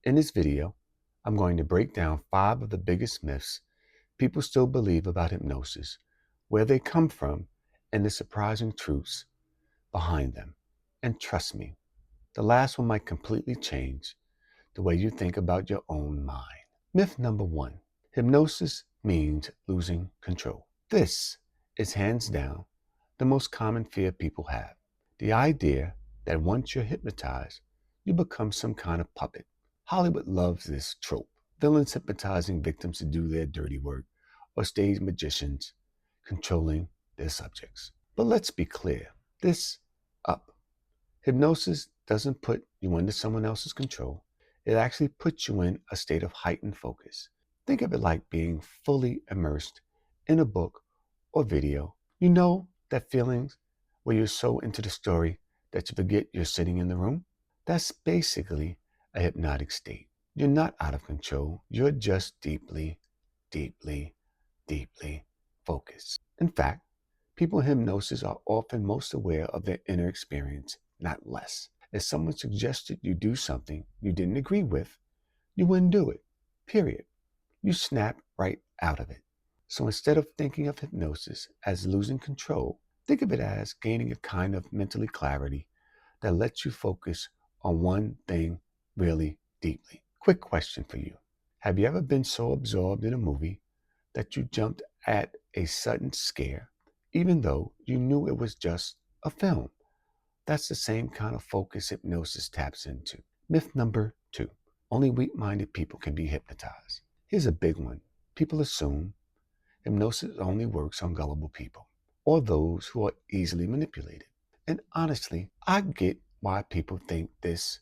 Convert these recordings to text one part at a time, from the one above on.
In this video, I'm going to break down 5 of the biggest myths people still believe about hypnosis, where they come from, and the surprising truths behind them. And trust me, the last one might completely change the way you think about your own mind. Myth number 1, hypnosis means losing control. This is hands down the most common fear people have. The idea that once you're hypnotized, you become some kind of puppet. Hollywood loves this trope. Villains hypnotizing victims to do their dirty work, or stage magicians controlling their subjects. But let's be clear, this up. Hypnosis doesn't put you under someone else's control. It actually puts you in a state of heightened focus. Think of it like being fully immersed in a book or video. You know that feelings where you're so into the story that you forget you're sitting in the room? That's basically a hypnotic state. You're not out of control. You're just deeply, deeply, deeply focused. In fact, people in hypnosis are often most aware of their inner experience, not less. If someone suggested you do something you didn't agree with, you wouldn't do it, period. You snap right out of it. So instead of thinking of hypnosis as losing control, think of it as gaining a kind of mentally clarity that lets you focus on one thing really deeply. Quick question for you. Have you ever been so absorbed in a movie that you jumped at a sudden scare, even though you knew it was just a film? That's the same kind of focus hypnosis taps into. Myth number 2, only weak-minded people can be hypnotized. Here's a big one. People assume hypnosis only works on gullible people or those who are easily manipulated. And honestly, I get why people think this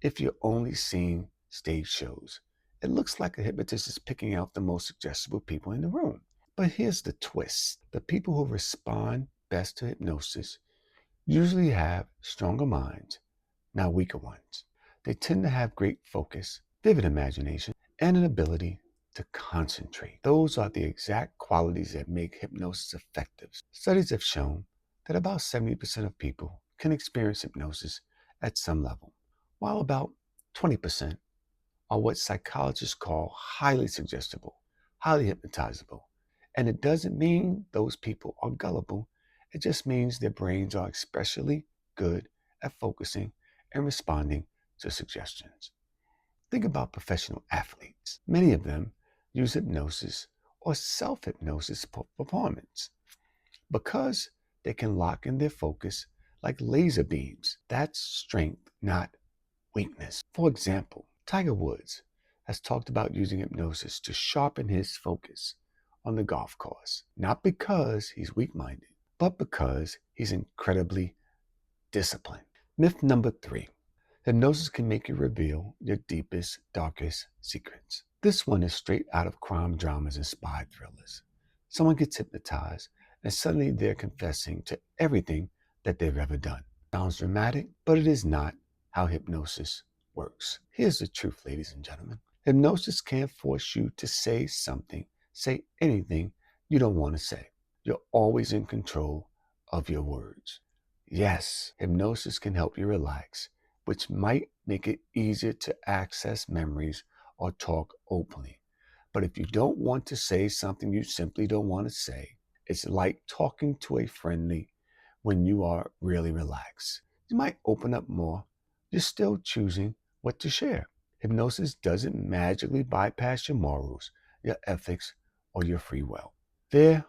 if you're only seeing stage shows. It looks like a hypnotist is picking out the most suggestible people in the room. But here's the twist. The people who respond best to hypnosis usually have stronger minds, not weaker ones. They tend to have great focus, vivid imagination, and an ability to concentrate. Those are the exact qualities that make hypnosis effective. Studies have shown that about 70% of people can experience hypnosis at some level, while about 20% are what psychologists call highly suggestible, highly hypnotizable. And it doesn't mean those people are gullible. It just means their brains are especially good at focusing and responding to suggestions. Think about professional athletes. Many of them use hypnosis or self-hypnosis for performance because they can lock in their focus like laser beams. That's strength, not weakness. For example, Tiger Woods has talked about using hypnosis to sharpen his focus on the golf course, not because he's weak-minded, but because he's incredibly disciplined. Myth number 3, hypnosis can make you reveal your deepest, darkest secrets. This one is straight out of crime dramas and spy thrillers. Someone gets hypnotized and suddenly they're confessing to everything that they've ever done. Sounds dramatic, but it is not how hypnosis works. Here's the truth, ladies and gentlemen. Hypnosis can't force you to say something, say anything you don't want to say. You're always in control of your words. Yes, hypnosis can help you relax, which might make it easier to access memories or talk openly. But if you don't want to say something you simply don't want to say, it's like talking to a friendly when you are really relaxed. You might open up more. You're still choosing what to share. Hypnosis doesn't magically bypass your morals, your ethics, or your free will. There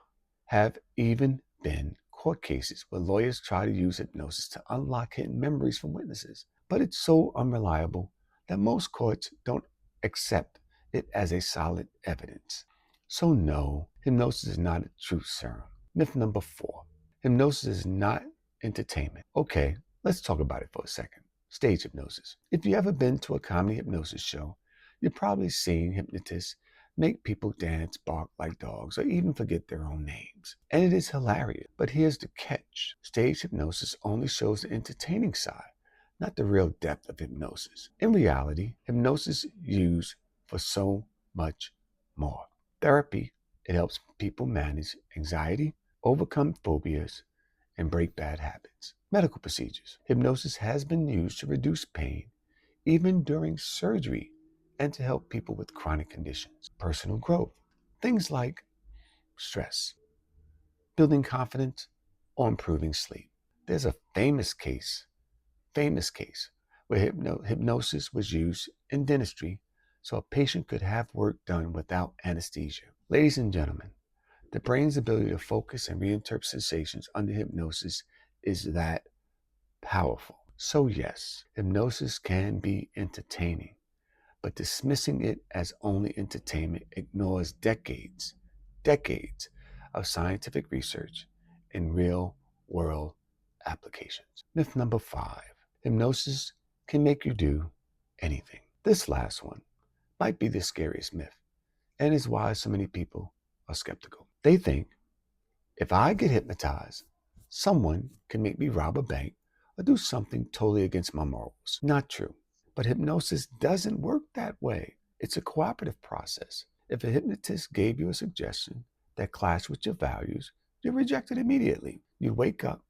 have even been court cases where lawyers try to use hypnosis to unlock hidden memories from witnesses. But it's so unreliable that most courts don't accept it as a solid evidence. So no, hypnosis is not a truth serum. Myth number 4, hypnosis is not entertainment. Okay, let's talk about it for a second. Stage hypnosis. If you've ever been to a comedy hypnosis show, you've probably seen hypnotists make people dance, bark like dogs, or even forget their own names. And it is hilarious. But here's the catch. Stage hypnosis only shows the entertaining side, not the real depth of hypnosis. In reality, hypnosis is used for so much more. Therapy, it helps people manage anxiety, overcome phobias, and break bad habits. Medical procedures. Hypnosis has been used to reduce pain, even during surgery and to help people with chronic conditions, personal growth, things like stress, building confidence, or improving sleep. There's a famous case where hypnosis was used in dentistry so a patient could have work done without anesthesia. Ladies and gentlemen, the brain's ability to focus and reinterpret sensations under hypnosis is that powerful. So yes, hypnosis can be entertaining, but dismissing it as only entertainment ignores decades of scientific research and real world applications. Myth number 5: hypnosis can make you do anything. This last one might be the scariest myth, and is why so many people are skeptical. They think if I get hypnotized, someone can make me rob a bank or do something totally against my morals. Not true. But hypnosis doesn't work that way. It's a cooperative process. If a hypnotist gave you a suggestion that clashed with your values, you reject it immediately. You wake up,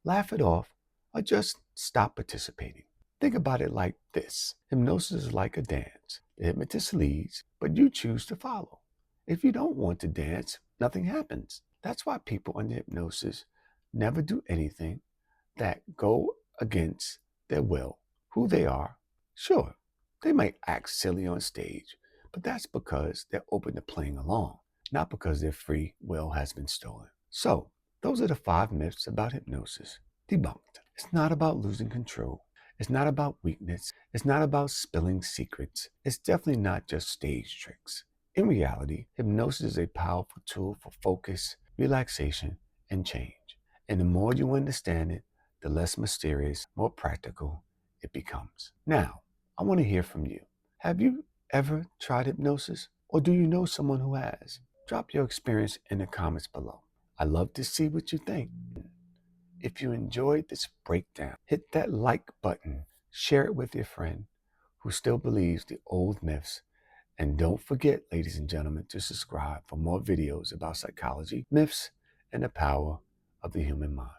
laugh it off, or just stop participating. Think about it like this: hypnosis is like a dance. The hypnotist leads, but you choose to follow. If you don't want to dance, nothing happens. That's why people under hypnosis never do anything that go against their will, who they are. Sure, they might act silly on stage, but that's because they're open to playing along, not because their free will has been stolen. So, those are the 5 myths about hypnosis. Debunked. It's not about losing control. It's not about weakness. It's not about spilling secrets. It's definitely not just stage tricks. In reality, hypnosis is a powerful tool for focus, relaxation, and change. And the more you understand it, the less mysterious, more practical it becomes. Now, I want to hear from you. Have you ever tried hypnosis? Or do you know someone who has? Drop your experience in the comments below. I'd love to see what you think. If you enjoyed this breakdown, hit that like button, share it with your friend who still believes the old myths, and don't forget, ladies and gentlemen, to subscribe for more videos about psychology, myths, and the power of the human mind.